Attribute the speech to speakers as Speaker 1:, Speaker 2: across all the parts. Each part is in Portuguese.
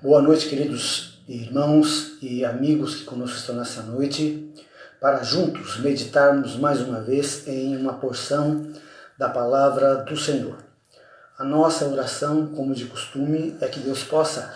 Speaker 1: Boa noite, queridos irmãos e amigos que conosco estão nessa noite, para juntos meditarmos mais uma vez em uma porção da palavra do Senhor. A nossa oração, como de costume, é que Deus possa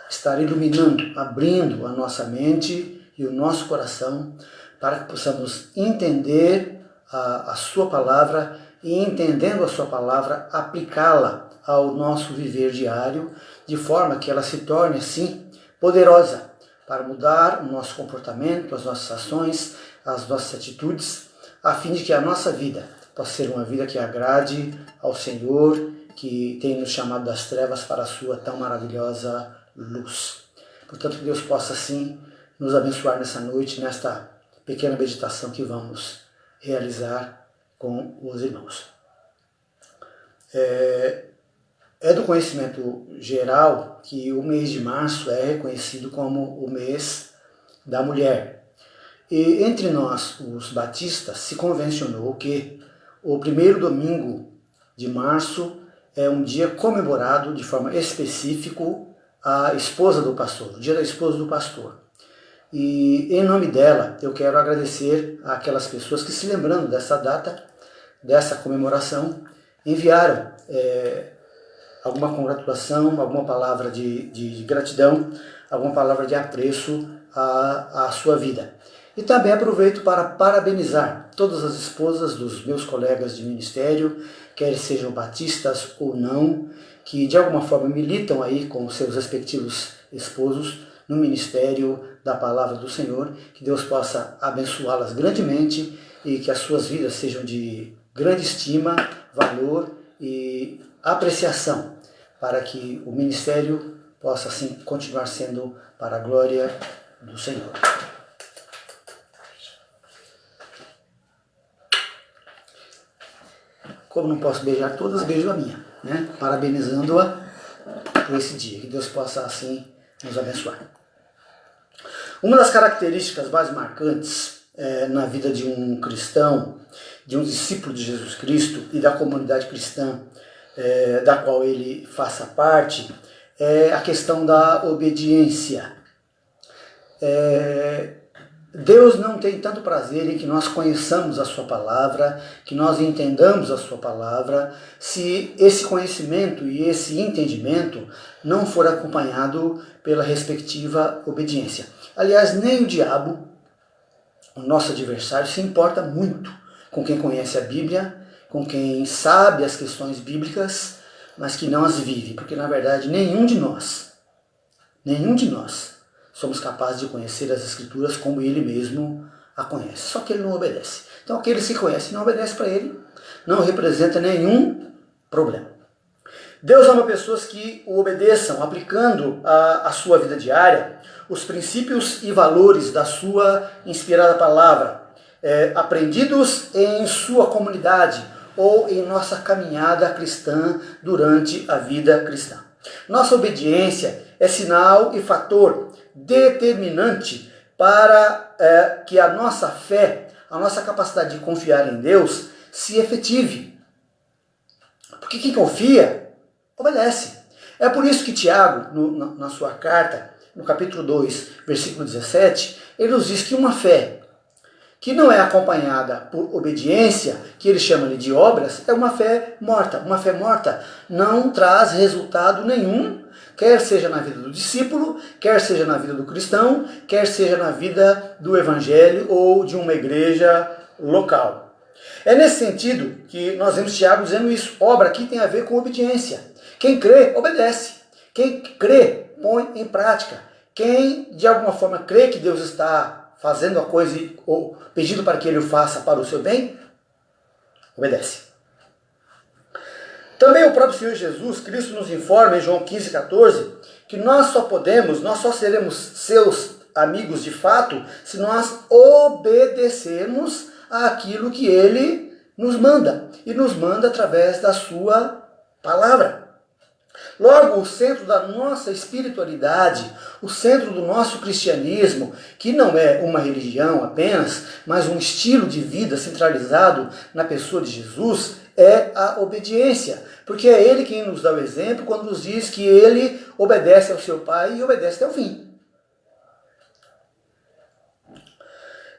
Speaker 1: estar iluminando, abrindo a nossa mente e o nosso coração para que possamos entender a sua palavra e, entendendo a sua palavra, aplicá-la ao nosso viver diário, de forma que ela se torne, assim, poderosa para mudar o nosso comportamento, as nossas ações, as nossas atitudes, a fim de que a nossa vida possa ser uma vida que agrade ao Senhor, que tem nos chamado das trevas para a sua tão maravilhosa luz. Portanto, que Deus possa, assim, nos abençoar nessa noite, nesta pequena meditação que vamos realizar com os irmãos. É do conhecimento geral que o mês de março é reconhecido como o mês da mulher. E entre nós, os batistas, se convencionou que o primeiro domingo de março é um dia comemorado de forma específica à esposa do pastor, o dia da esposa do pastor. E em nome dela, eu quero agradecer àquelas pessoas que, se lembrando dessa data, dessa comemoração, enviaram alguma congratulação, alguma palavra de gratidão, alguma palavra de apreço à sua vida. E também aproveito para parabenizar todas as esposas dos meus colegas de ministério, quer sejam batistas ou não, que de alguma forma militam aí com seus respectivos esposos no ministério da palavra do Senhor, que Deus possa abençoá-las grandemente e que as suas vidas sejam de grande estima, valor e apreciação, para que o ministério possa assim continuar sendo para a glória do Senhor. Como não posso beijar todas, beijo a minha, né? Parabenizando-a por esse dia. Que Deus possa assim nos abençoar. Uma das características mais marcantes na vida de um cristão, de um discípulo de Jesus Cristo e da comunidade cristã da qual ele faça parte, é a questão da obediência. Deus não tem tanto prazer em que nós conheçamos a sua palavra, que nós entendamos a sua palavra, se esse conhecimento e esse entendimento não for acompanhado pela respectiva obediência. Aliás, nem o diabo, o nosso adversário, se importa muito com quem conhece a Bíblia, com quem sabe as questões bíblicas, mas que não as vive, porque na verdade nenhum de nós somos capazes de conhecer as Escrituras como ele mesmo a conhece, só que ele não obedece. Então aqueles que conhecem e não obedecem para ele, não representa nenhum problema. Deus ama pessoas que o obedeçam, aplicando à sua vida diária os princípios e valores da sua inspirada palavra, aprendidos em sua comunidade ou em nossa caminhada cristã durante a vida cristã. Nossa obediência é sinal e fator determinante para que a nossa fé, a nossa capacidade de confiar em Deus se efetive. Porque quem confia, obedece. É por isso que Tiago, na sua carta, no capítulo 2, versículo 17, ele nos diz que uma fé que não é acompanhada por obediência, que ele chama de obras, é uma fé morta. Uma fé morta não traz resultado nenhum, quer seja na vida do discípulo, quer seja na vida do cristão, quer seja na vida do evangelho ou de uma igreja local. É nesse sentido que nós vemos Tiago dizendo isso. Obra aqui tem a ver com obediência. Quem crê, obedece. Quem crê, põe em prática. Quem de alguma forma crê que Deus está fazendo a coisa ou pedindo para que ele o faça para o seu bem, obedece. Também o próprio Senhor Jesus Cristo nos informa em João 15,14 que nós só seremos seus amigos de fato se nós obedecermos àquilo que ele nos manda, e nos manda através da sua palavra. Logo, o centro da nossa espiritualidade, o centro do nosso cristianismo, que não é uma religião apenas, mas um estilo de vida centralizado na pessoa de Jesus, é a obediência, porque é ele quem nos dá o exemplo quando nos diz que ele obedece ao seu pai e obedece até o fim.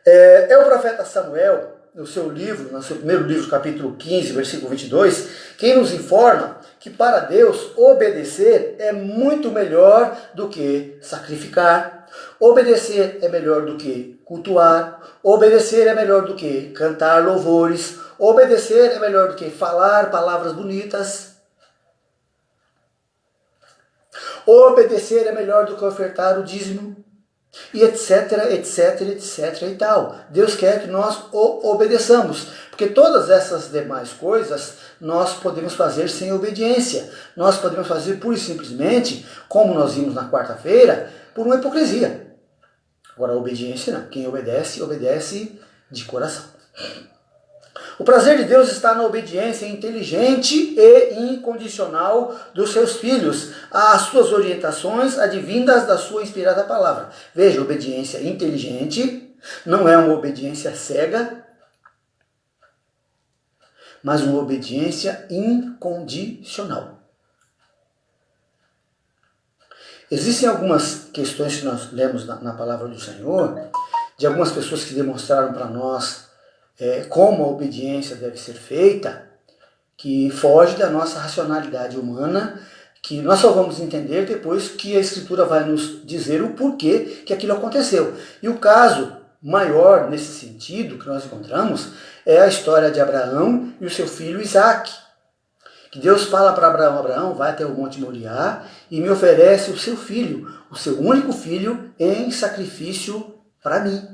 Speaker 1: É o profeta Samuel, no seu livro, no seu primeiro livro, capítulo 15, versículo 22, quem nos informa que para Deus obedecer é muito melhor do que sacrificar, obedecer é melhor do que cultuar, obedecer é melhor do que cantar louvores, obedecer é melhor do que falar palavras bonitas, obedecer é melhor do que ofertar o dízimo, e etc, etc, etc e tal. Deus quer que nós o obedeçamos, porque todas essas demais coisas nós podemos fazer sem obediência. Nós podemos fazer pura e simplesmente, como nós vimos na quarta-feira, por uma hipocrisia. Agora, a obediência não. Quem obedece, obedece de coração. O prazer de Deus está na obediência inteligente e incondicional dos seus filhos, às suas orientações advindas da sua inspirada palavra. Veja, obediência inteligente não é uma obediência cega, mas uma obediência incondicional. Existem algumas questões que nós lemos na palavra do Senhor, de algumas pessoas que demonstraram para nós como a obediência deve ser feita, que foge da nossa racionalidade humana, que nós só vamos entender depois que a Escritura vai nos dizer o porquê que aquilo aconteceu. E o caso maior nesse sentido que nós encontramos é a história de Abraão e o seu filho Isaque. Que Deus fala para Abraão: Abraão, vai até o Monte Moriá e me oferece o seu filho, o seu único filho, em sacrifício para mim.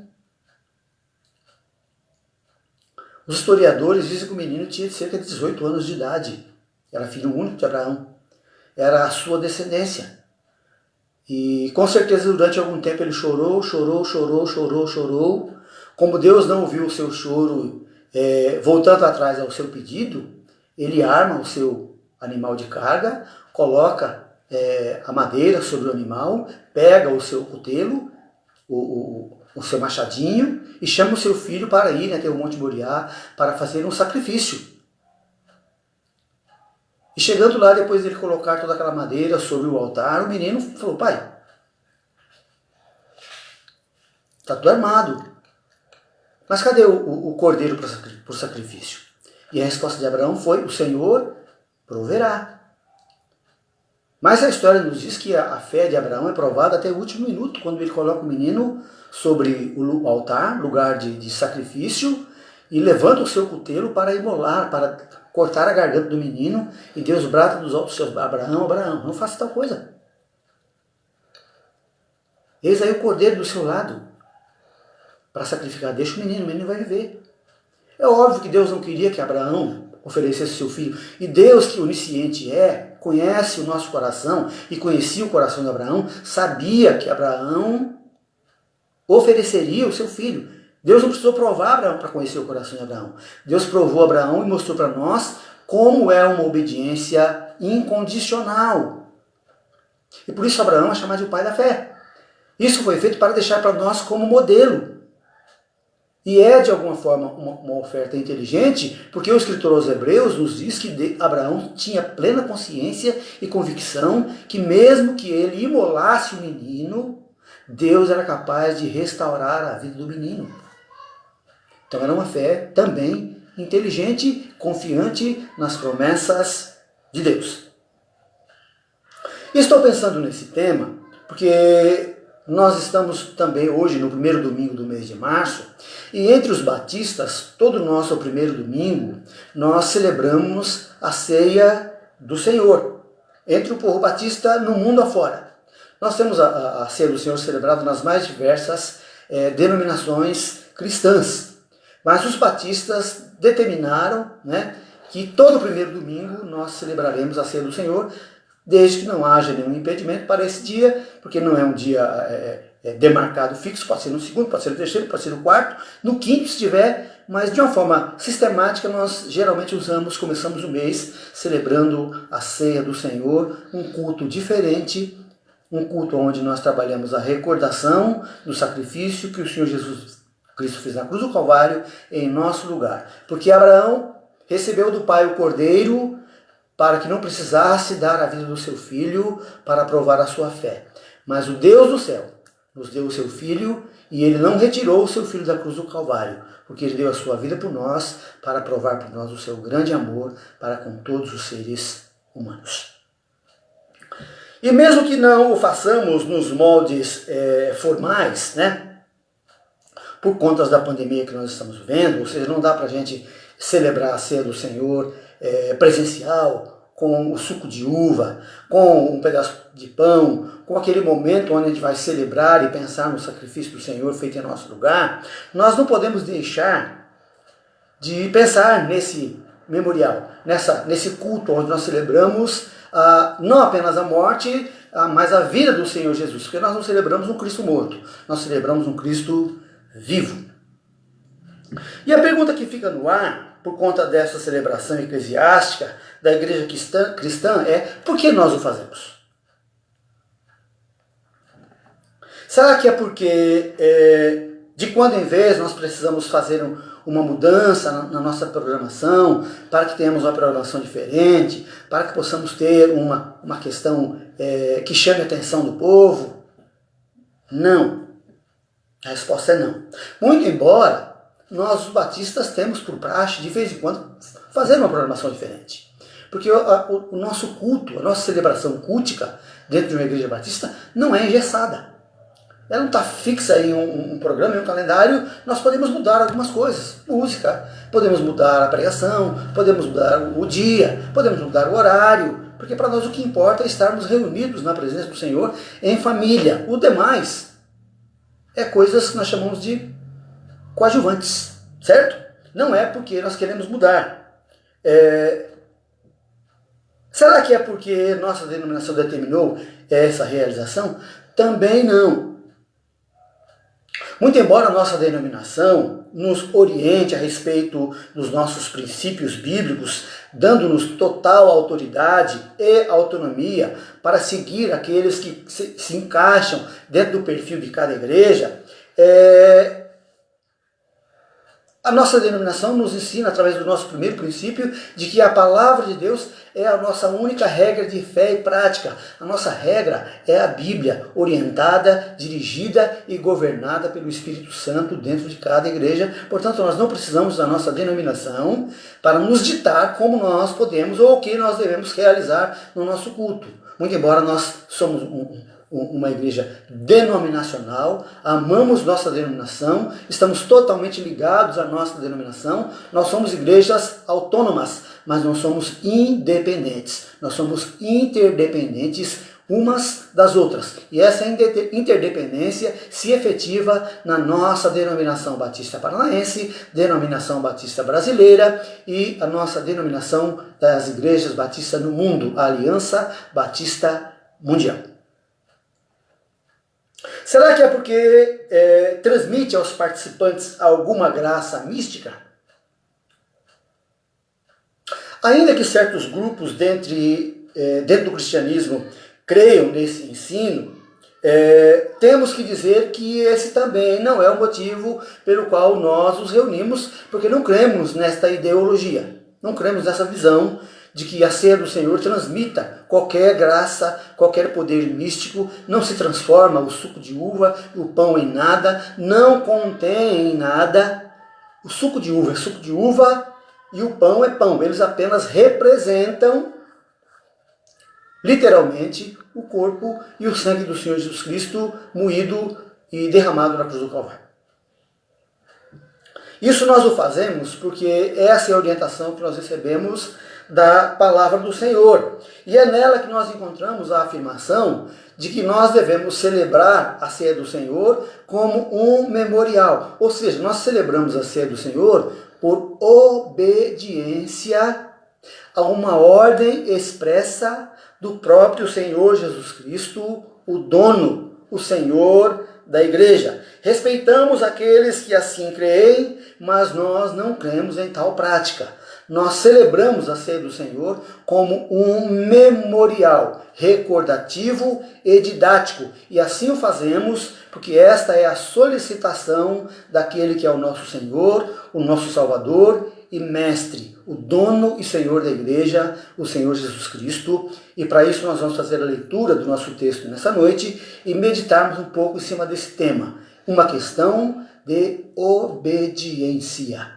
Speaker 1: Os historiadores dizem que o menino tinha cerca de 18 anos de idade. Era filho único de Abraão. Era a sua descendência. E com certeza durante algum tempo ele chorou. Como Deus não ouviu o seu choro, voltando atrás ao seu pedido, ele arma o seu animal de carga, coloca a madeira sobre o animal, pega o seu cutelo, o seu machadinho, e chama o seu filho para ir até o Monte Moriá para fazer um sacrifício. E chegando lá, depois dele colocar toda aquela madeira sobre o altar, o menino falou: pai, está tudo armado, mas cadê o cordeiro para o sacrifício? E a resposta de Abraão foi: o Senhor proverá. Mas a história nos diz que a fé de Abraão é provada até o último minuto, quando ele coloca o menino sobre o altar, lugar de sacrifício, e levanta o seu cutelo para imolar, para cortar a garganta do menino, e Deus brada dos altos céus: Abraão, Abraão, não faça tal coisa. Eis aí o cordeiro do seu lado, para sacrificar. Deixa o menino vai viver. É óbvio que Deus não queria que Abraão oferecesse seu filho, e Deus, que onisciente conhece o nosso coração, e conhecia o coração de Abraão, sabia que Abraão ofereceria o seu filho. Deus não precisou provar Abraão para conhecer o coração de Abraão. Deus provou Abraão e mostrou para nós como é uma obediência incondicional. E por isso Abraão é chamado de o pai da fé. Isso foi feito para deixar para nós como modelo. E é, de alguma forma, uma oferta inteligente, porque o escritor aos Hebreus nos diz que Abraão tinha plena consciência e convicção que mesmo que ele imolasse o menino, Deus era capaz de restaurar a vida do menino. Então era uma fé também inteligente, confiante nas promessas de Deus. E estou pensando nesse tema porque nós estamos também hoje no primeiro domingo do mês de março, e entre os batistas, todo nosso primeiro domingo, nós celebramos a ceia do Senhor, entre o povo batista no mundo afora. Nós temos a ceia do Senhor celebrada nas mais diversas denominações cristãs, mas os batistas determinaram, que todo primeiro domingo nós celebraremos a ceia do Senhor, desde que não haja nenhum impedimento para esse dia, porque não é um dia demarcado fixo, pode ser no segundo, pode ser no terceiro, pode ser no quarto, no quinto se tiver, mas de uma forma sistemática nós geralmente começamos o mês celebrando a ceia do Senhor, um culto diferente, um culto onde nós trabalhamos a recordação do sacrifício que o Senhor Jesus Cristo fez na cruz do Calvário em nosso lugar. Porque Abraão recebeu do Pai o Cordeiro para que não precisasse dar a vida do seu Filho para provar a sua fé. Mas o Deus do céu nos deu o seu Filho e ele não retirou o seu Filho da cruz do Calvário, porque ele deu a sua vida por nós para provar por nós o seu grande amor para com todos os seres humanos. E mesmo que não o façamos nos moldes formais, né? Por conta da pandemia que nós estamos vivendo, ou seja, não dá para a gente celebrar a ceia do Senhor presencial, com o suco de uva, com um pedaço de pão, com aquele momento onde a gente vai celebrar e pensar no sacrifício do Senhor feito em nosso lugar, nós não podemos deixar de pensar nesse memorial, nesse culto onde nós celebramos não apenas a morte, mas a vida do Senhor Jesus, porque nós não celebramos um Cristo morto, nós celebramos um Cristo vivo. E a pergunta que fica no ar, por conta dessa celebração eclesiástica da igreja cristã é: por que nós o fazemos? Será que é porque de quando em vez nós precisamos fazer uma mudança na nossa programação, para que tenhamos uma programação diferente, para que possamos ter uma questão que chame a atenção do povo? Não. A resposta é não. Muito embora nós, os batistas, temos por praxe, de vez em quando, fazer uma programação diferente. Porque o nosso culto, a nossa celebração cultica dentro de uma igreja batista não é engessada. Ela não está fixa em um programa, em um calendário. Nós podemos mudar algumas coisas. Música, podemos mudar a pregação, podemos mudar o dia, podemos mudar o horário. Porque para nós o que importa é estarmos reunidos na presença do Senhor em família. O demais é coisas que nós chamamos de coadjuvantes, certo? Não é porque nós queremos mudar. Será que é porque nossa denominação determinou essa realização? Também não. Muito embora a nossa denominação nos oriente a respeito dos nossos princípios bíblicos, dando-nos total autoridade e autonomia para seguir aqueles que se encaixam dentro do perfil de cada igreja, a nossa denominação nos ensina, através do nosso primeiro princípio, de que a palavra de Deus é a nossa única regra de fé e prática. A nossa regra é a Bíblia, orientada, dirigida e governada pelo Espírito Santo dentro de cada igreja. Portanto, nós não precisamos da nossa denominação para nos ditar como nós podemos ou o que nós devemos realizar no nosso culto. Muito embora nós somos uma igreja denominacional, amamos nossa denominação, estamos totalmente ligados à nossa denominação, nós somos igrejas autônomas, mas não somos independentes, nós somos interdependentes umas das outras. E essa interdependência se efetiva na nossa denominação batista paranaense, denominação batista brasileira e a nossa denominação das igrejas batistas no mundo, a Aliança Batista Mundial. Será que é porque transmite aos participantes alguma graça mística? Ainda que certos grupos dentro do cristianismo creiam nesse ensino, temos que dizer que esse também não é o motivo pelo qual nós os reunimos, porque não cremos nesta ideologia, não cremos nessa visão de que a ceia do Senhor transmita qualquer graça, qualquer poder místico, não se transforma o suco de uva e o pão em nada, não contém em nada. O suco de uva é suco de uva e o pão é pão. Eles apenas representam, literalmente, o corpo e o sangue do Senhor Jesus Cristo moído e derramado na cruz do Calvário. Isso nós o fazemos porque essa é a orientação que nós recebemos da palavra do Senhor. E é nela que nós encontramos a afirmação de que nós devemos celebrar a ceia do Senhor como um memorial. Ou seja, nós celebramos a ceia do Senhor por obediência a uma ordem expressa do próprio Senhor Jesus Cristo, o dono, o Senhor da igreja. Respeitamos aqueles que assim creem, mas nós não cremos em tal prática. Nós celebramos a ceia do Senhor como um memorial recordativo e didático. E assim o fazemos porque esta é a solicitação daquele que é o nosso Senhor, o nosso Salvador e mestre, o dono e Senhor da igreja, o Senhor Jesus Cristo. E para isso nós vamos fazer a leitura do nosso texto nessa noite e meditarmos um pouco em cima desse tema, uma questão de obediência.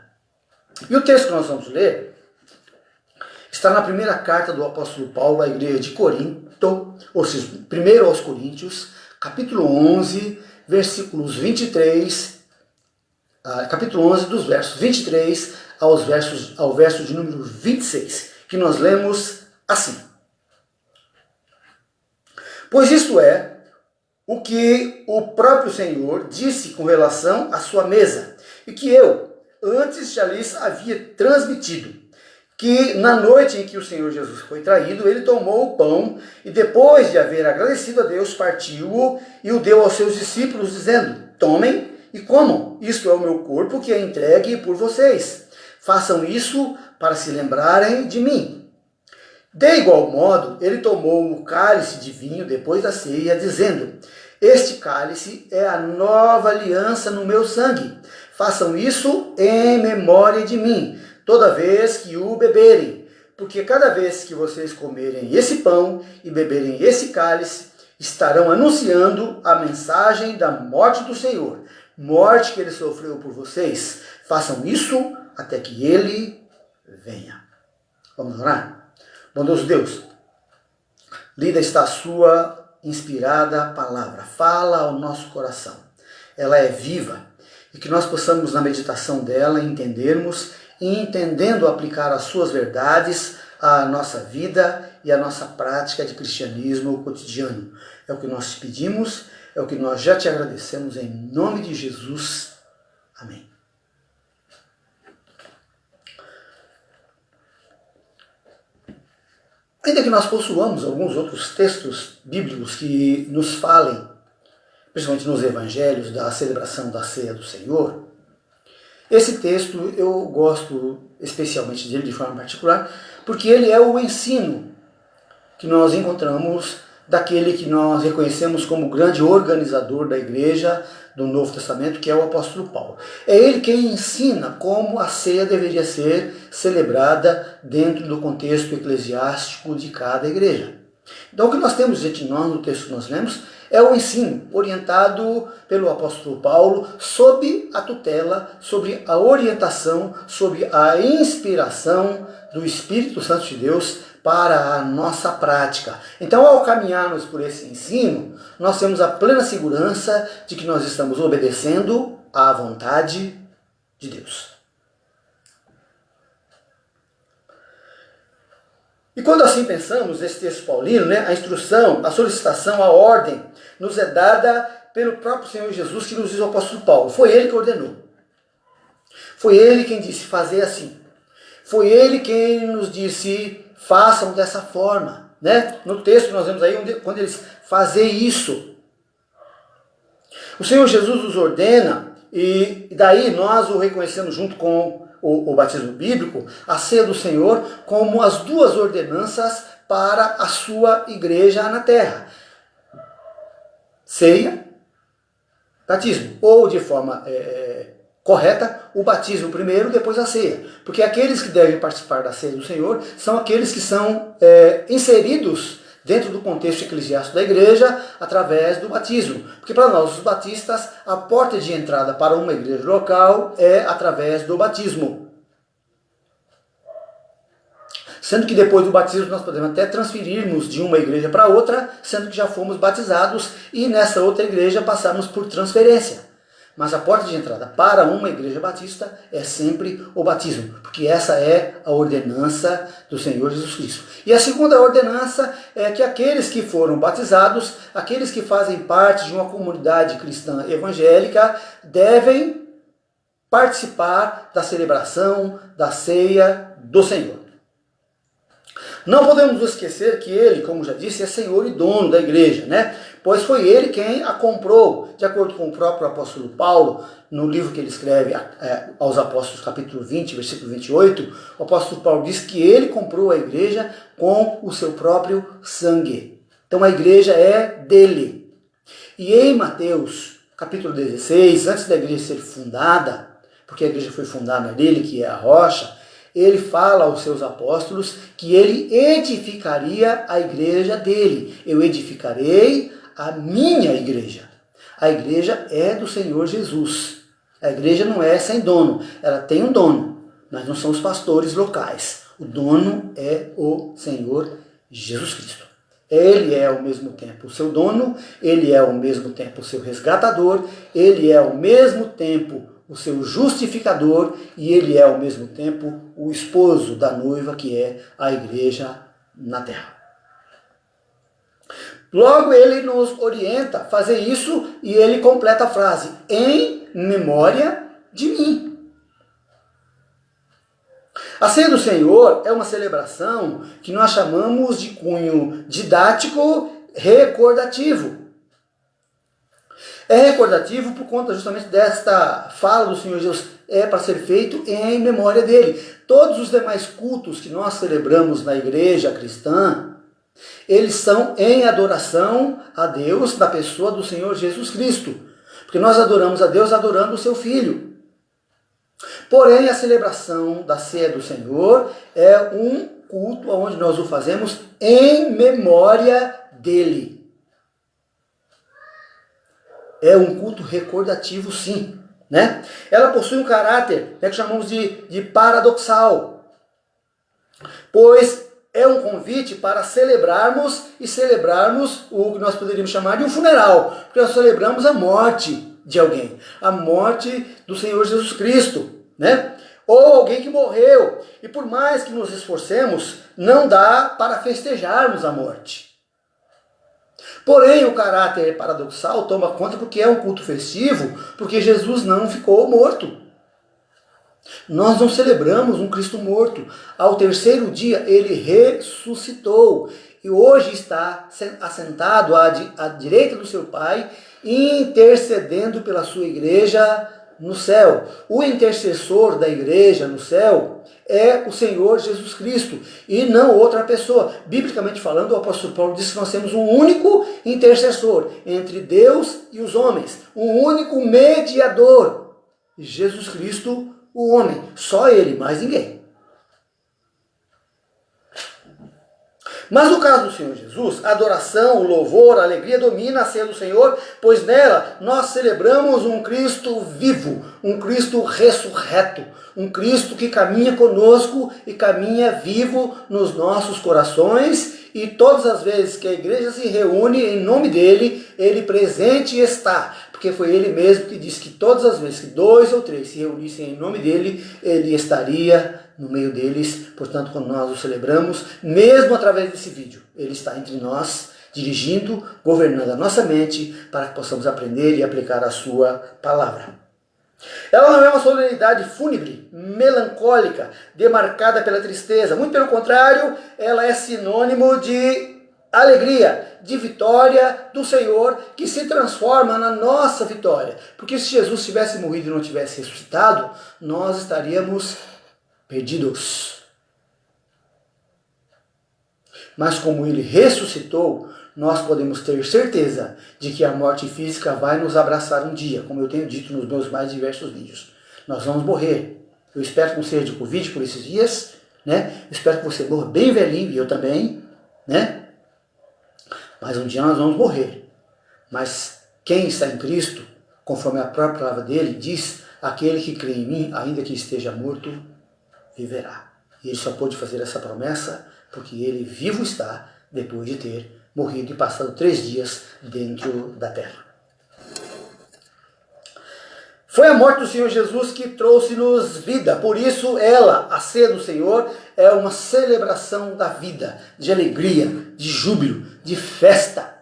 Speaker 1: E o texto que nós vamos ler está na primeira carta do apóstolo Paulo à igreja de Corinto, ou seja, 1 aos Coríntios, capítulo 11, versículos 23, capítulo 11, dos versos 23 ao verso de número 26, que nós lemos assim. Pois isto é o que o próprio Senhor disse com relação à sua mesa, e que eu antes já lhes havia transmitido, que na noite em que o Senhor Jesus foi traído, ele tomou o pão e depois de haver agradecido a Deus, partiu-o e o deu aos seus discípulos, dizendo: tomem e comam, isto é o meu corpo que é entregue por vocês. Façam isso para se lembrarem de mim. De igual modo, ele tomou o cálice de vinho depois da ceia, dizendo: este cálice é a nova aliança no meu sangue. Façam isso em memória de mim, toda vez que o beberem. Porque cada vez que vocês comerem esse pão e beberem esse cálice, estarão anunciando a mensagem da morte do Senhor, morte que ele sofreu por vocês. Façam isso até que ele venha. Vamos orar? Bondoso Deus, lida está a sua inspirada palavra. Fala ao nosso coração. Ela é viva e que nós possamos, na meditação dela, entendermos e, entendendo, aplicar as suas verdades à nossa vida e à nossa prática de cristianismo cotidiano. É o que nós te pedimos, é o que nós já te agradecemos em nome de Jesus. Amém. Ainda que nós possuamos alguns outros textos bíblicos que nos falem, principalmente nos evangelhos, da celebração da ceia do Senhor, esse texto eu gosto especialmente dele de forma particular, porque ele é o ensino que nós encontramos daquele que nós reconhecemos como grande organizador da igreja do Novo Testamento, que é o apóstolo Paulo. É ele quem ensina como a ceia deveria ser celebrada dentro do contexto eclesiástico de cada igreja. Então o que nós temos diante de nós no texto que nós lemos é o ensino orientado pelo apóstolo Paulo sob a tutela, sobre a orientação, sobre a inspiração do Espírito Santo de Deus para a nossa prática. Então, ao caminharmos por esse ensino, nós temos a plena segurança de que nós estamos obedecendo à vontade de Deus. E quando assim pensamos nesse texto paulino, a instrução, a solicitação, a ordem nos é dada pelo próprio Senhor Jesus, que nos diz o apóstolo Paulo. Foi ele que ordenou. Foi ele quem disse fazer assim. Foi ele quem nos disse façam dessa forma. No texto nós vemos aí quando eles fazem isso. O Senhor Jesus nos ordena e daí nós o reconhecemos junto com o batismo bíblico, a ceia do Senhor, como as duas ordenanças para a sua igreja na terra. Ceia, batismo. Ou de forma correta, o batismo primeiro, depois a ceia. Porque aqueles que devem participar da ceia do Senhor são aqueles que são inseridos dentro do contexto eclesiástico da igreja através do batismo. Porque para nós, os batistas, a porta de entrada para uma igreja local é através do batismo. Sendo que depois do batismo nós podemos até transferirmos de uma igreja para outra, sendo que já fomos batizados e nessa outra igreja passamos por transferência. Mas a porta de entrada para uma igreja batista é sempre o batismo, porque essa é a ordenança do Senhor Jesus Cristo. E a segunda ordenança é que aqueles que foram batizados, aqueles que fazem parte de uma comunidade cristã evangélica, devem participar da celebração da ceia do Senhor. Não podemos esquecer que ele, como já disse, é Senhor e dono da igreja, Pois foi ele quem a comprou, de acordo com o próprio apóstolo Paulo, no livro que ele escreve aos Apóstolos, capítulo 20, versículo 28, o apóstolo Paulo diz que ele comprou a igreja com o seu próprio sangue. Então a igreja é dele. E em Mateus, capítulo 16, antes da igreja ser fundada, porque a igreja foi fundada nele, que é a rocha, ele fala aos seus apóstolos que ele edificaria a igreja dele. Eu edificarei a minha igreja. A igreja é do Senhor Jesus. A igreja não é sem dono, ela tem um dono, mas não são os pastores locais. O dono é o Senhor Jesus Cristo. Ele é ao mesmo tempo o seu dono, ele é ao mesmo tempo o seu resgatador, ele é ao mesmo tempo o seu justificador e ele é ao mesmo tempo o esposo da noiva, que é a igreja na terra. Logo ele nos orienta a fazer isso e ele completa a frase: em memória de mim. A ceia do Senhor é uma celebração que nós chamamos de cunho didático recordativo. É recordativo por conta justamente desta fala do Senhor Jesus, é para ser feito em memória dele. Todos os demais cultos que nós celebramos na igreja cristã, eles são em adoração a Deus da pessoa do Senhor Jesus Cristo. Porque nós adoramos a Deus adorando o seu Filho. Porém, a celebração da ceia do Senhor é um culto onde nós o fazemos em memória dele. É um culto recordativo, sim. Né? Ela possui um caráter que chamamos de paradoxal, pois é um convite para celebrarmos o que nós poderíamos chamar de um funeral, porque nós celebramos a morte de alguém, a morte do Senhor Jesus Cristo, né? Ou alguém que morreu, e por mais que nos esforcemos, não dá para festejarmos a morte. Porém, o caráter paradoxal toma conta porque é um culto festivo, porque Jesus não ficou morto. Nós não celebramos um Cristo morto. Ao terceiro dia, ele ressuscitou. E hoje está assentado à direita do seu Pai, intercedendo pela sua igreja no céu. O intercessor da igreja no céu é o Senhor Jesus Cristo e não outra pessoa. Biblicamente falando, o apóstolo Paulo diz que nós temos um único intercessor entre Deus e os homens, um único mediador, Jesus Cristo, o homem, só ele, mais ninguém. Mas no caso do Senhor Jesus, a adoração, o louvor, a alegria domina a ceia do Senhor, pois nela nós celebramos um Cristo vivo, um Cristo ressurreto, um Cristo que caminha conosco e caminha vivo nos nossos corações, e todas as vezes que a igreja se reúne em nome dele, ele presente está, porque foi ele mesmo que disse que todas as vezes que 2 ou 3 se reunissem em nome dele, ele estaria no meio deles. Portanto, quando nós o celebramos, mesmo através desse vídeo, ele está entre nós, dirigindo, governando a nossa mente, para que possamos aprender e aplicar a sua palavra. Ela não é uma solenidade fúnebre, melancólica, demarcada pela tristeza. Muito pelo contrário, ela é sinônimo de alegria, de vitória do Senhor, que se transforma na nossa vitória. Porque se Jesus tivesse morrido e não tivesse ressuscitado, nós estaríamos perdidos. Mas como ele ressuscitou, nós podemos ter certeza de que a morte física vai nos abraçar um dia, como eu tenho dito nos meus mais diversos vídeos. Nós vamos morrer. Eu espero que não seja de Covid por esses dias, né? Eu espero que você morra bem velhinho, e eu também, né? Mas um dia nós vamos morrer. Mas quem está em Cristo, conforme a própria palavra dele, diz: aquele que crê em mim, ainda que esteja morto, viverá. E ele só pôde fazer essa promessa porque ele vivo está depois de ter morrido e passado 3 dias dentro da terra. Foi a morte do Senhor Jesus que trouxe-nos vida. Por isso ela, a ceia do Senhor, é uma celebração da vida, de alegria, de júbilo, de festa.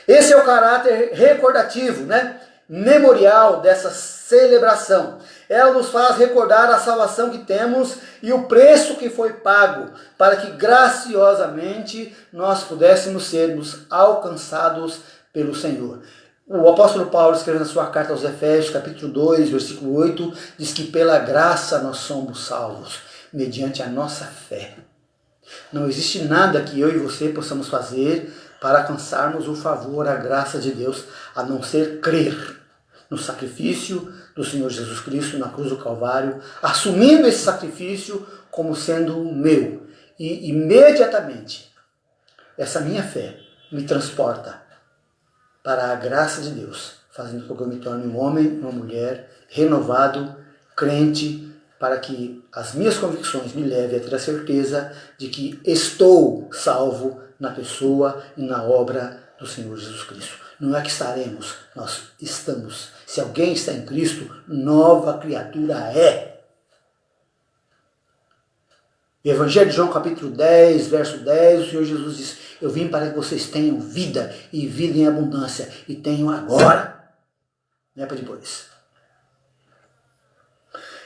Speaker 1: Esse é o caráter recordativo, né? Memorial dessa celebração. Ela nos faz recordar a salvação que temos e o preço que foi pago para que graciosamente nós pudéssemos sermos alcançados pelo Senhor. O apóstolo Paulo, escrevendo a sua carta aos Efésios, capítulo 2, versículo 8, diz que pela graça nós somos salvos, mediante a nossa fé. Não existe nada que eu e você possamos fazer para alcançarmos o favor, a graça de Deus, a não ser crer. no sacrifício do Senhor Jesus Cristo na cruz do Calvário, assumindo esse sacrifício como sendo meu. E imediatamente, essa minha fé me transporta para a graça de Deus, fazendo com que eu me torne um homem, uma mulher, renovado, crente, para que as minhas convicções me levem a ter a certeza de que estou salvo na pessoa e na obra do Senhor Jesus Cristo. Não é que estaremos, nós estamos. Se alguém está em Cristo, nova criatura é. Evangelho de João capítulo 10, verso 10, o Senhor Jesus diz: eu vim para que vocês tenham vida e vida em abundância, e tenham agora, não é para depois.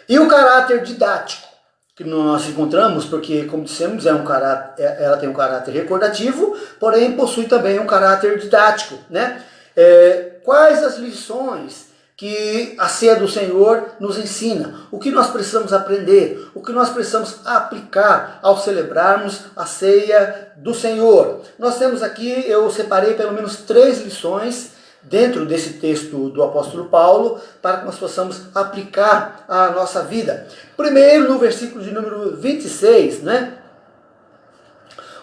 Speaker 1: E o caráter didático que nós encontramos, porque, como dissemos, ela tem um caráter recordativo, porém possui também um caráter didático, né? Quais as lições que a ceia do Senhor nos ensina? O que nós precisamos aprender? O que nós precisamos aplicar ao celebrarmos a ceia do Senhor? Nós temos aqui, eu separei pelo menos 3 lições dentro desse texto do apóstolo Paulo, para que nós possamos aplicar à nossa vida. Primeiro, no versículo de número 26, né?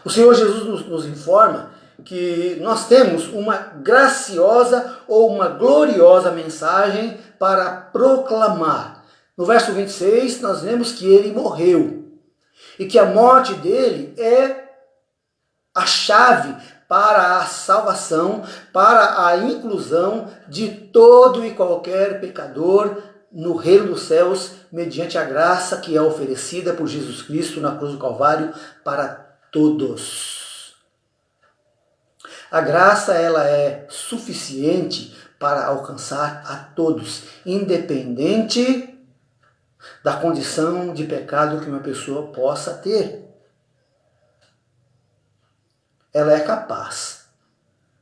Speaker 1: O Senhor Jesus nos informa que nós temos uma graciosa ou uma gloriosa mensagem para proclamar. No verso 26, nós vemos que ele morreu e que a morte dele é a chave para a salvação, para a inclusão de todo e qualquer pecador no reino dos céus, mediante a graça que é oferecida por Jesus Cristo na cruz do Calvário para todos. A graça, ela é suficiente para alcançar a todos, independente da condição de pecado que uma pessoa possa ter. Ela é capaz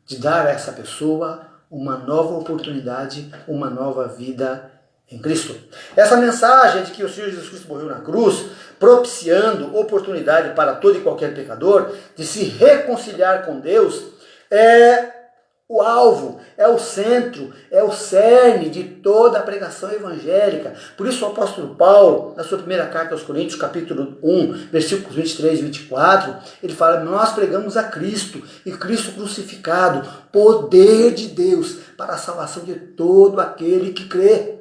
Speaker 1: de dar a essa pessoa uma nova oportunidade, uma nova vida em Cristo. Essa mensagem de que o Senhor Jesus Cristo morreu na cruz, propiciando oportunidade para todo e qualquer pecador de se reconciliar com Deus, é o alvo, é o centro, é o cerne de toda a pregação evangélica. Por isso o apóstolo Paulo, na sua primeira carta aos Coríntios, capítulo 1, versículos 23 e 24, ele fala: nós pregamos a Cristo, e Cristo crucificado, poder de Deus, para a salvação de todo aquele que crê.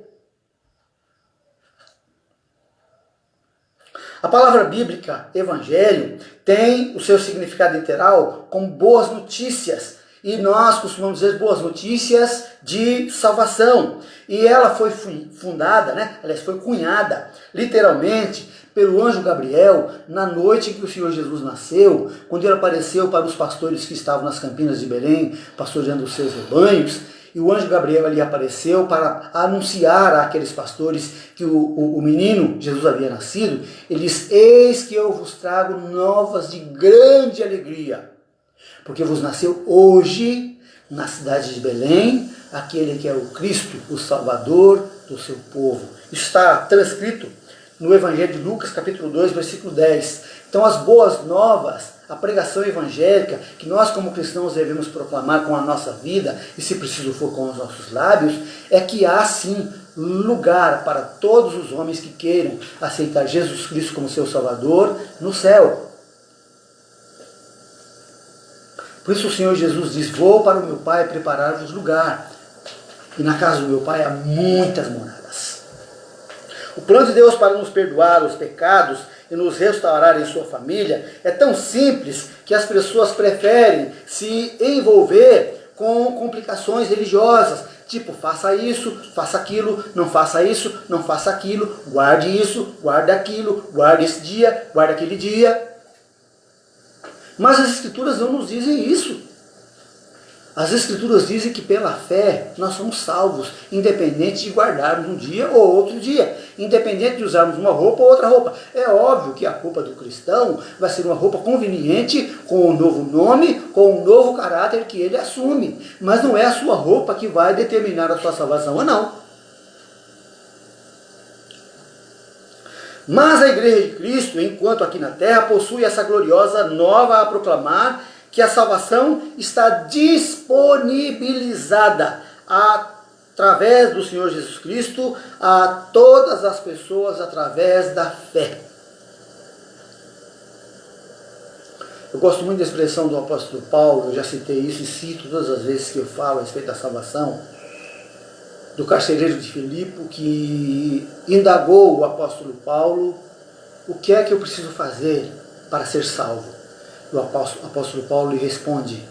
Speaker 1: A palavra bíblica, evangelho, tem o seu significado literal como boas notícias. E nós costumamos dizer boas notícias de salvação. E ela foi fundada, né? Aliás, foi cunhada, literalmente, pelo anjo Gabriel, na noite em que o Senhor Jesus nasceu, quando ele apareceu para os pastores que estavam nas campinas de Belém, pastoreando os seus rebanhos. E o anjo Gabriel ali apareceu para anunciar àqueles pastores que o menino Jesus havia nascido. Ele diz: eis que eu vos trago novas de grande alegria, porque vos nasceu hoje, na cidade de Belém, aquele que é o Cristo, o Salvador do seu povo. Isso está transcrito no Evangelho de Lucas, capítulo 2, versículo 10. Então as boas novas, a pregação evangélica, que nós como cristãos devemos proclamar com a nossa vida, e se preciso for com os nossos lábios, é que há sim lugar para todos os homens que queiram aceitar Jesus Cristo como seu Salvador no céu. Por isso o Senhor Jesus diz: vou para o meu Pai preparar-vos lugar. E na casa do meu Pai há muitas moradas. O plano de Deus para nos perdoar os pecados e nos restaurar em sua família é tão simples que as pessoas preferem se envolver com complicações religiosas. Tipo, faça isso, faça aquilo, não faça isso, não faça aquilo, guarde isso, guarde aquilo, guarde esse dia, guarde aquele dia. Mas as Escrituras não nos dizem isso. As Escrituras dizem que pela fé nós somos salvos, independente de guardarmos um dia ou outro dia, independente de usarmos uma roupa ou outra roupa. É óbvio que a roupa do cristão vai ser uma roupa conveniente, com um novo nome, com um novo caráter que ele assume. Mas não é a sua roupa que vai determinar a sua salvação ou não. Mas a Igreja de Cristo, enquanto aqui na terra, possui essa gloriosa nova a proclamar, que a salvação está disponibilizada a através do Senhor Jesus Cristo a todas as pessoas através da fé. Eu gosto muito da expressão do apóstolo Paulo, eu já citei isso e cito todas as vezes que eu falo a respeito da salvação, do carcereiro de Filipe, que indagou o apóstolo Paulo, o que é que eu preciso fazer para ser salvo? O apóstolo Paulo lhe responde,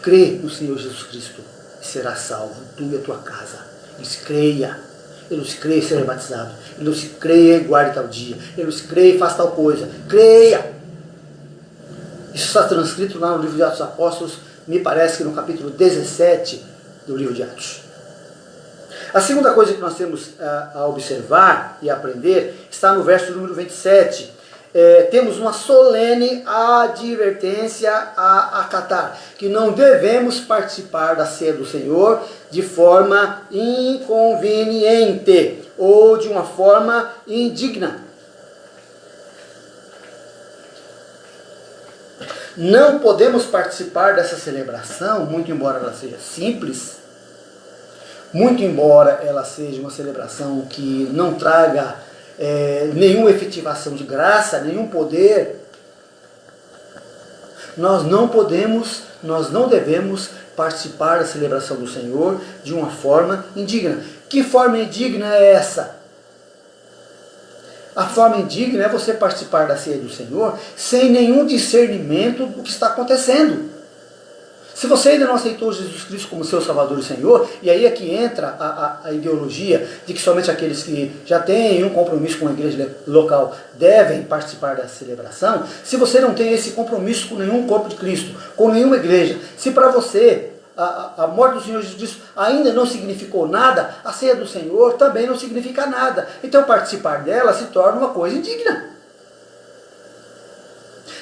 Speaker 1: crê no Senhor Jesus Cristo e serás salvo, tu e a tua casa. Ele disse, creia. Ele disse, creia e será batizado. Ele disse, creia e guarde tal dia. Ele disse, creia e faça tal coisa. Creia. Isso está transcrito lá no livro de Atos dos Apóstolos, me parece que no capítulo 17 do livro de Atos. A segunda coisa que nós temos a observar e aprender está no verso número 27. Temos uma solene advertência a acatar, que não devemos participar da ceia do Senhor de forma inconveniente ou de uma forma indigna. Não podemos participar dessa celebração, muito embora ela seja simples, muito embora ela seja uma celebração que não traga nenhuma efetivação de graça, nenhum poder. Nós não devemos participar da celebração do Senhor de uma forma indigna. Que forma indigna é essa? A forma indigna é você participar da ceia do Senhor sem nenhum discernimento do que está acontecendo. Se você ainda não aceitou Jesus Cristo como seu Salvador e Senhor, e aí é que entra a ideologia de que somente aqueles que já têm um compromisso com a igreja local devem participar da celebração, se você não tem esse compromisso com nenhum corpo de Cristo, com nenhuma igreja, se para você a morte do Senhor Jesus Cristo ainda não significou nada, a ceia do Senhor também não significa nada. Então participar dela se torna uma coisa indigna.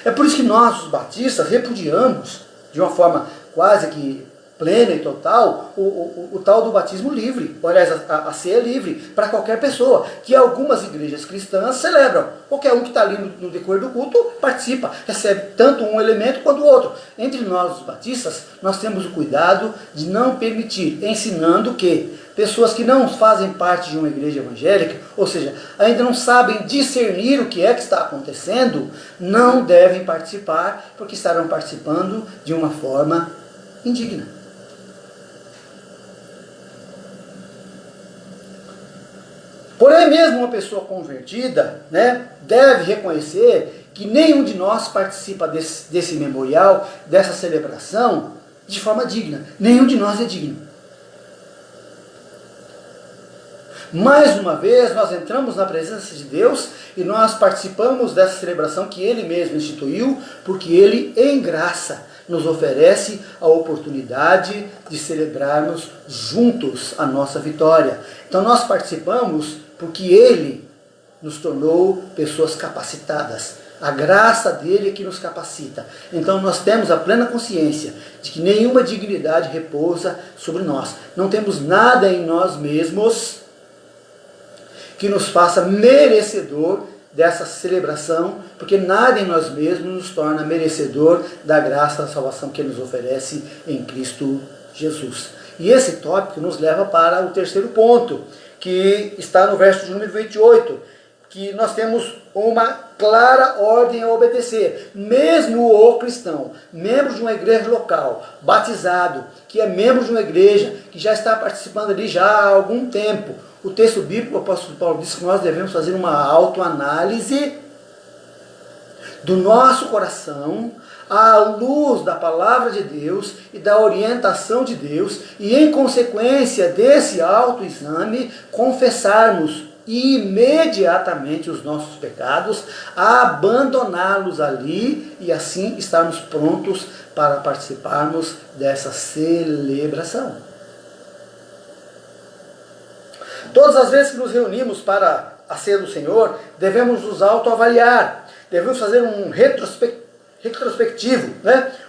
Speaker 1: É por isso que nós, os batistas, repudiamos de uma forma quase que plena e total o tal do batismo livre, aliás, a ceia livre para qualquer pessoa, que algumas igrejas cristãs celebram. Qualquer um que está ali no decorrer do culto participa, recebe tanto um elemento quanto o outro. Entre nós, os batistas, nós temos o cuidado de não permitir, ensinando que pessoas que não fazem parte de uma igreja evangélica, ou seja, ainda não sabem discernir o que é que está acontecendo, não devem participar, porque estarão participando de uma forma indigna. Porém, mesmo uma pessoa convertida, deve reconhecer que nenhum de nós participa desse memorial, dessa celebração, de forma digna. Nenhum de nós é digno. Mais uma vez, nós entramos na presença de Deus e nós participamos dessa celebração que Ele mesmo instituiu, porque Ele, em graça, nos oferece a oportunidade de celebrarmos juntos a nossa vitória. Então nós participamos porque Ele nos tornou pessoas capacitadas. A graça dele é que nos capacita. Então nós temos a plena consciência de que nenhuma dignidade repousa sobre nós. Não temos nada em nós mesmos que nos faça merecedor dessa celebração, porque nada em nós mesmos nos torna merecedor da graça da salvação que Ele nos oferece em Cristo Jesus. E esse tópico nos leva para o terceiro ponto, que está no verso de número 28, que nós temos uma clara ordem a obedecer. Mesmo o cristão, membro de uma igreja local, batizado, que é membro de uma igreja, que já está participando ali já há algum tempo, o texto bíblico, o apóstolo Paulo diz que nós devemos fazer uma autoanálise do nosso coração, à luz da palavra de Deus e da orientação de Deus, e em consequência desse autoexame, confessarmos imediatamente os nossos pecados, abandoná-los ali e assim estarmos prontos para participarmos dessa celebração. Todas as vezes que nos reunimos para a ceia do Senhor, devemos nos autoavaliar, devemos fazer um retrospectivo,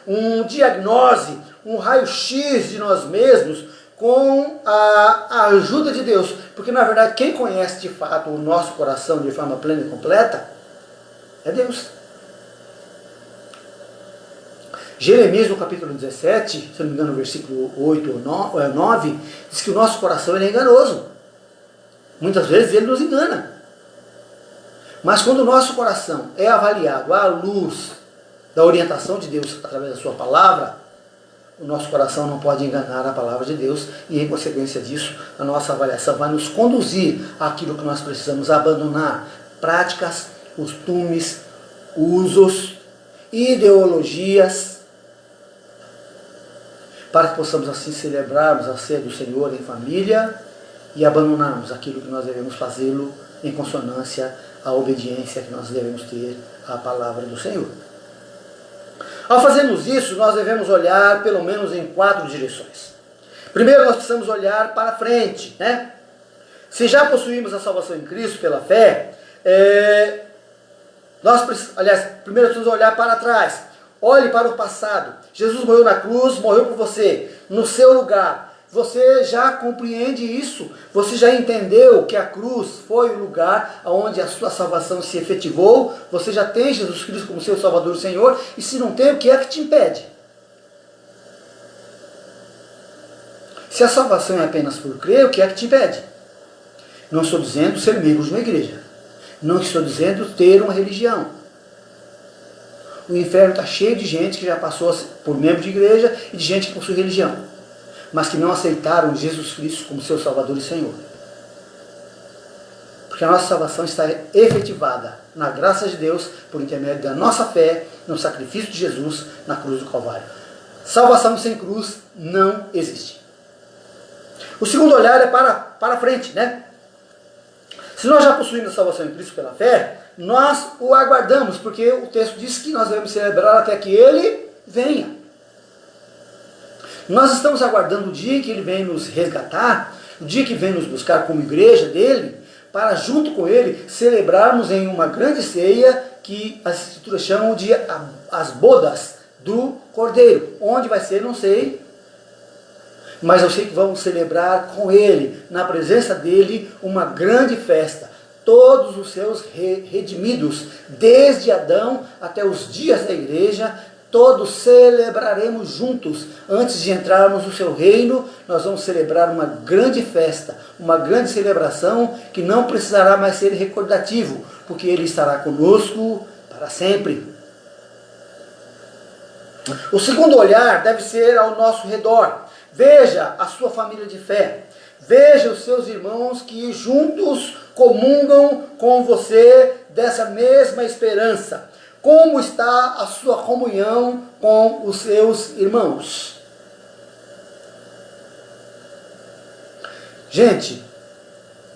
Speaker 1: um diagnose, um raio-x de nós mesmos com a ajuda de Deus. Porque na verdade quem conhece de fato o nosso coração de forma plena e completa é Deus. Jeremias, no capítulo 17, se não me engano, no versículo 8 ou 9, diz que o nosso coração ele é enganoso. Muitas vezes ele nos engana. Mas quando o nosso coração é avaliado à luz da orientação de Deus através da sua palavra, o nosso coração não pode enganar a palavra de Deus e, em consequência disso, a nossa avaliação vai nos conduzir àquilo que nós precisamos abandonar: práticas, costumes, usos, ideologias, para que possamos assim celebrarmos a ceia do Senhor em família e abandonarmos aquilo que nós devemos fazê-lo em consonância à obediência que nós devemos ter à palavra do Senhor. Ao fazermos isso, nós devemos olhar pelo menos em 4 direções. Primeiro, nós precisamos olhar para frente, né? Se já possuímos a salvação em Cristo pela fé, primeiro precisamos olhar para trás. Olhe para o passado. Jesus morreu na cruz, morreu por você, no seu lugar. Você já compreende isso? Você já entendeu que a cruz foi o lugar onde a sua salvação se efetivou? Você já tem Jesus Cristo como seu Salvador e Senhor? E se não tem, o que é que te impede? Se a salvação é apenas por crer, o que é que te impede? Não estou dizendo ser membro de uma igreja. Não estou dizendo ter uma religião. O inferno está cheio de gente que já passou por membro de igreja e de gente que possui religião, mas que não aceitaram Jesus Cristo como seu Salvador e Senhor. Porque a nossa salvação está efetivada na graça de Deus por intermédio da nossa fé no sacrifício de Jesus na cruz do Calvário. Salvação sem cruz não existe. O segundo olhar é para frente, né? Se nós já possuímos a salvação em Cristo pela fé, nós o aguardamos, porque o texto diz que nós devemos celebrar até que Ele venha. Nós estamos aguardando o dia em que Ele vem nos resgatar, o dia que vem nos buscar como igreja dEle, para junto com Ele celebrarmos em uma grande ceia que as Escrituras chamam de as bodas do Cordeiro. Onde vai ser, não sei, mas eu sei que vamos celebrar com Ele, na presença dEle, uma grande festa. Todos os seus redimidos, desde Adão até os dias da igreja, todos celebraremos juntos. Antes de entrarmos no seu reino, nós vamos celebrar uma grande festa, uma grande celebração que não precisará mais ser recordativo, porque Ele estará conosco para sempre. O segundo olhar deve ser ao nosso redor. Veja a sua família de fé. Veja os seus irmãos que juntos comungam com você dessa mesma esperança. Como está a sua comunhão com os seus irmãos? Gente,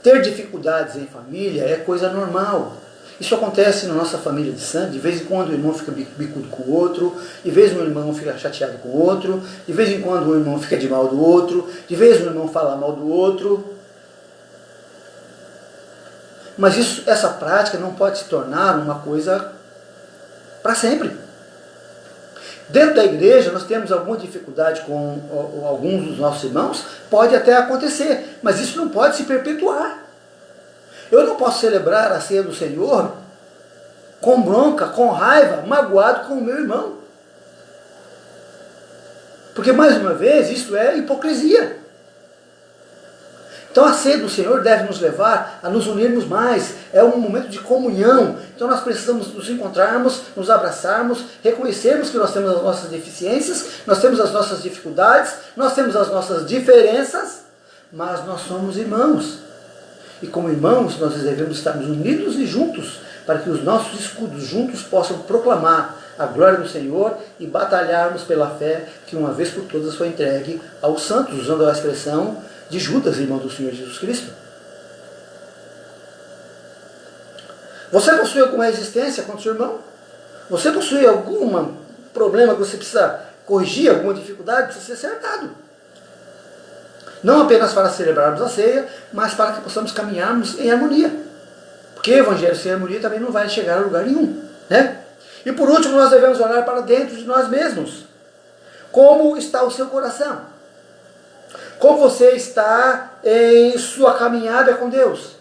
Speaker 1: ter dificuldades em família é coisa normal. Isso acontece na nossa família de sangue. De vez em quando o irmão fica bicudo com o outro, de vez um irmão fica chateado com o outro, de vez em quando um irmão fica de mal do outro, de vez um irmão fala mal do outro. Mas essa prática não pode se tornar uma coisa para sempre. Dentro da igreja nós temos alguma dificuldade com alguns dos nossos irmãos, pode até acontecer, mas isso não pode se perpetuar. Eu não posso celebrar a ceia do Senhor com bronca, com raiva, magoado com o meu irmão. Porque, mais uma vez, isso é hipocrisia. Então a ceia do Senhor deve nos levar a nos unirmos mais. É um momento de comunhão. Então nós precisamos nos encontrarmos, nos abraçarmos, reconhecermos que nós temos as nossas deficiências, nós temos as nossas dificuldades, nós temos as nossas diferenças, mas nós somos irmãos. E como irmãos, nós devemos estar unidos e juntos, para que os nossos escudos juntos possam proclamar a glória do Senhor e batalharmos pela fé que uma vez por todas foi entregue aos santos, usando a expressão de Judas, irmão do Senhor Jesus Cristo. Você possui alguma resistência contra o seu irmão? Você possui algum problema que você precisa corrigir, alguma dificuldade? Precisa ser acertado. Não apenas para celebrarmos a ceia, mas para que possamos caminharmos em harmonia. Porque o evangelho sem harmonia também não vai chegar a lugar nenhum, né? E por último, nós devemos olhar para dentro de nós mesmos. Como está o seu coração? Como você está em sua caminhada com Deus?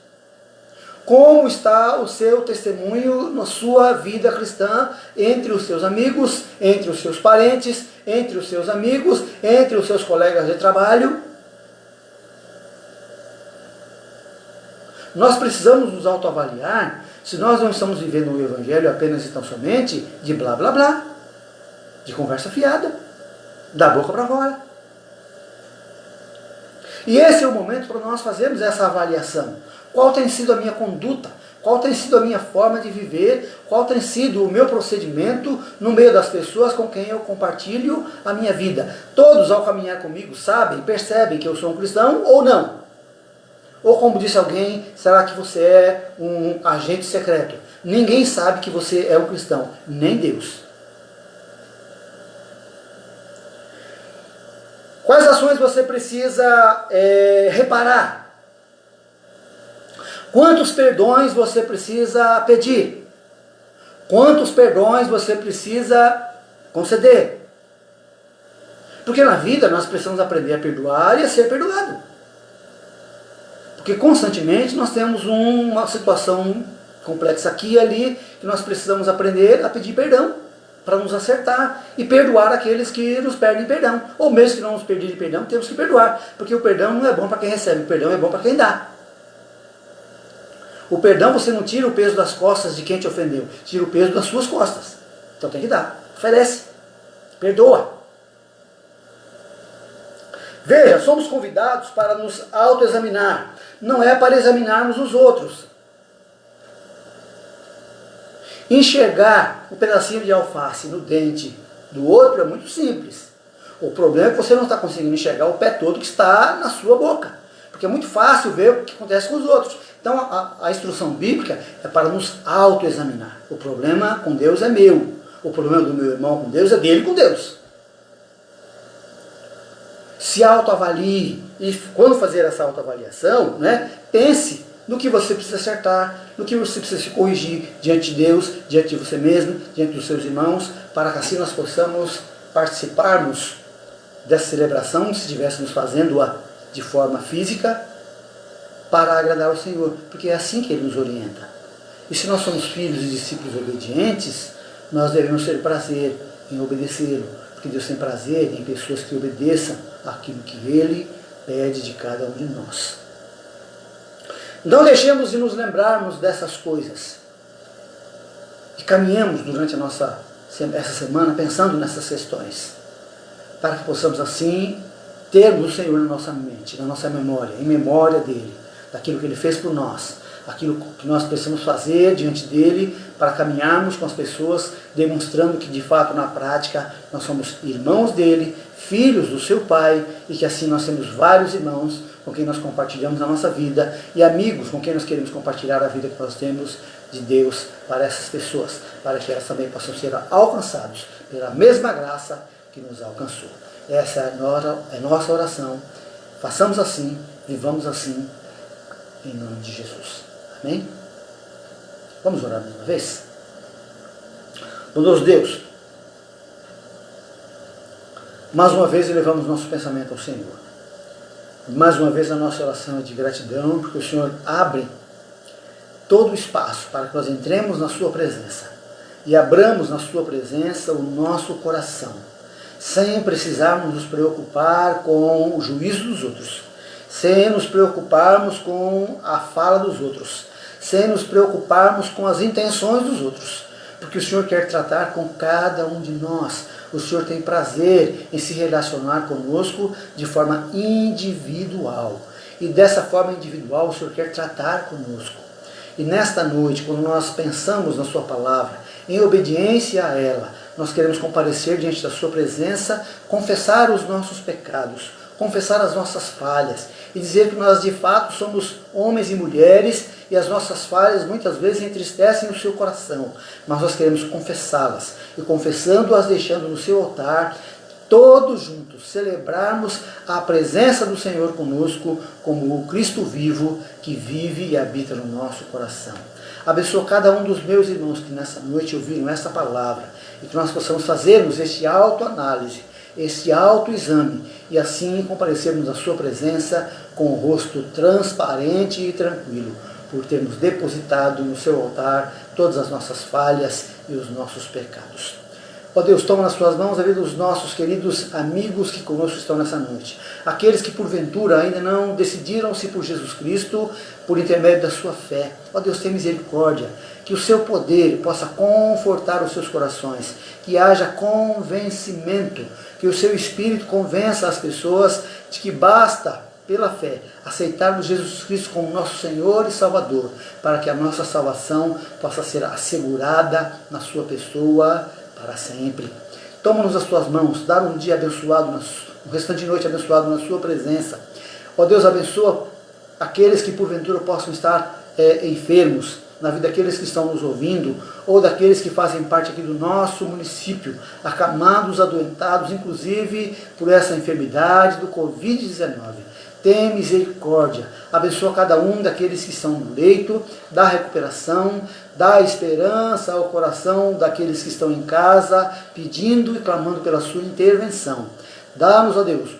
Speaker 1: Como está o seu testemunho na sua vida cristã, entre os seus amigos, entre os seus parentes, entre os seus amigos, entre os seus colegas de trabalho? Nós precisamos nos autoavaliar se nós não estamos vivendo o Evangelho apenas e tão somente de blá blá blá, de conversa fiada, da boca para fora. E esse é o momento para nós fazermos essa avaliação. Qual tem sido a minha conduta? Qual tem sido a minha forma de viver? Qual tem sido o meu procedimento no meio das pessoas com quem eu compartilho a minha vida? Todos, ao caminhar comigo, sabem, percebem que eu sou um cristão ou não? Ou como disse alguém, será que você é um agente secreto? Ninguém sabe que você é um cristão, nem Deus. Quais ações você precisa reparar? Quantos perdões você precisa pedir? Quantos perdões você precisa conceder? Porque na vida nós precisamos aprender a perdoar e a ser perdoado. Porque constantemente nós temos uma situação complexa aqui e ali, que nós precisamos aprender a pedir perdão, para nos acertar e perdoar aqueles que nos pedem perdão. Ou mesmo que não nos pedirem perdão, temos que perdoar. Porque o perdão não é bom para quem recebe, o perdão é bom para quem dá. O perdão você não tira o peso das costas de quem te ofendeu, tira o peso das suas costas. Então tem que dar, oferece, perdoa. Veja, somos convidados para nos autoexaminar, não é para examinarmos os outros. Enxergar um pedacinho de alface no dente do outro é muito simples. O problema é que você não está conseguindo enxergar o pé todo que está na sua boca. Porque é muito fácil ver o que acontece com os outros. Então a instrução bíblica é para nos autoexaminar. O problema com Deus é meu. O problema do meu irmão com Deus é dele com Deus. Se autoavalie. E quando fazer essa autoavaliação, pense no que você precisa acertar, no que você precisa se corrigir diante de Deus, diante de você mesmo, diante dos seus irmãos, para que assim nós possamos participarmos dessa celebração, se estivéssemos fazendo-a de forma física, para agradar ao Senhor, porque é assim que Ele nos orienta. E se nós somos filhos e discípulos obedientes, nós devemos ter prazer em obedecê-lo, porque Deus tem prazer em pessoas que obedeçam aquilo que Ele pede de cada um de nós. Então deixemos de nos lembrarmos dessas coisas e caminhemos durante essa semana pensando nessas questões, para que possamos assim termos o Senhor na nossa mente, na nossa memória, em memória dEle, daquilo que Ele fez por nós, aquilo que nós precisamos fazer diante dEle para caminharmos com as pessoas, demonstrando que de fato na prática nós somos irmãos dEle, filhos do seu Pai, e que assim nós temos vários irmãos com quem nós compartilhamos a nossa vida e amigos com quem nós queremos compartilhar a vida que nós temos de Deus para essas pessoas, para que elas também possam ser alcançadas pela mesma graça que nos alcançou. Essa é a nossa oração. Façamos assim, vivamos assim, em nome de Jesus. Amém? Vamos orar mais uma vez? Bondoso Deus, mais uma vez elevamos nosso pensamento ao Senhor. Mais uma vez a nossa oração é de gratidão, porque o Senhor abre todo o espaço para que nós entremos na sua presença e abramos na sua presença o nosso coração, sem precisarmos nos preocupar com o juízo dos outros, sem nos preocuparmos com a fala dos outros, sem nos preocuparmos com as intenções dos outros, porque o Senhor quer tratar com cada um de nós. O Senhor tem prazer em se relacionar conosco de forma individual. E dessa forma individual o Senhor quer tratar conosco. E nesta noite, quando nós pensamos na sua palavra, em obediência a ela, nós queremos comparecer diante da sua presença, confessar os nossos pecados, confessar as nossas falhas e dizer que nós de fato somos homens e mulheres e as nossas falhas muitas vezes entristecem o seu coração, mas nós queremos confessá-las e confessando-as, deixando no seu altar, todos juntos celebrarmos a presença do Senhor conosco como o Cristo vivo que vive e habita no nosso coração. Abençoa cada um dos meus irmãos que nessa noite ouviram essa palavra e que nós possamos fazermos este autoanálise, este autoexame e assim comparecermos à sua presença com o rosto transparente e tranquilo, por termos depositado no seu altar todas as nossas falhas e os nossos pecados. Ó Deus, toma nas tuas mãos a vida dos nossos queridos amigos que conosco estão nessa noite. Aqueles que porventura ainda não decidiram-se por Jesus Cristo por intermédio da sua fé. Ó Deus, tenha misericórdia, que o seu poder possa confortar os seus corações, que haja convencimento, que o seu Espírito convença as pessoas de que basta, pela fé, aceitarmos Jesus Cristo como nosso Senhor e Salvador, para que a nossa salvação possa ser assegurada na sua pessoa para sempre. Toma-nos as tuas mãos, dá um dia abençoado, um restante de noite abençoado na sua presença. Ó Deus, abençoa aqueles que porventura possam estar enfermos, na vida daqueles que estão nos ouvindo, ou daqueles que fazem parte aqui do nosso município, acamados, adoentados, inclusive por essa enfermidade do Covid-19. Tem misericórdia, abençoa cada um daqueles que estão no leito, dá recuperação, dá esperança ao coração daqueles que estão em casa, pedindo e clamando pela sua intervenção. Dá-nos, ó Deus,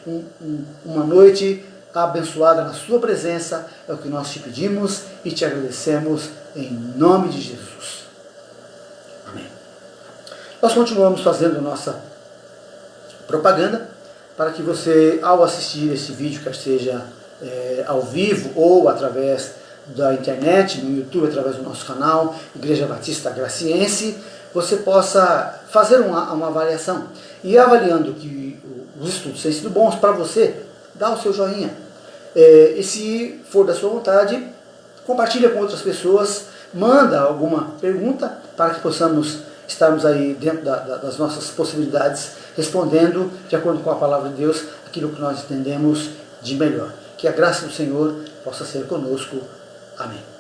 Speaker 1: uma noite abençoada na sua presença, é o que nós te pedimos e te agradecemos em nome de Jesus. Amém. Nós continuamos fazendo nossa propaganda para que você, ao assistir esse vídeo, quer seja ao vivo ou através da internet, no YouTube, através do nosso canal Igreja Batista Graciense, você possa fazer uma avaliação. E avaliando que os estudos têm sido bons para você, dá o seu joinha. E se for da sua vontade, compartilha com outras pessoas, manda alguma pergunta para que possamos estarmos aí dentro das nossas possibilidades, respondendo de acordo com a palavra de Deus, aquilo que nós entendemos de melhor. Que a graça do Senhor possa ser conosco. Amém.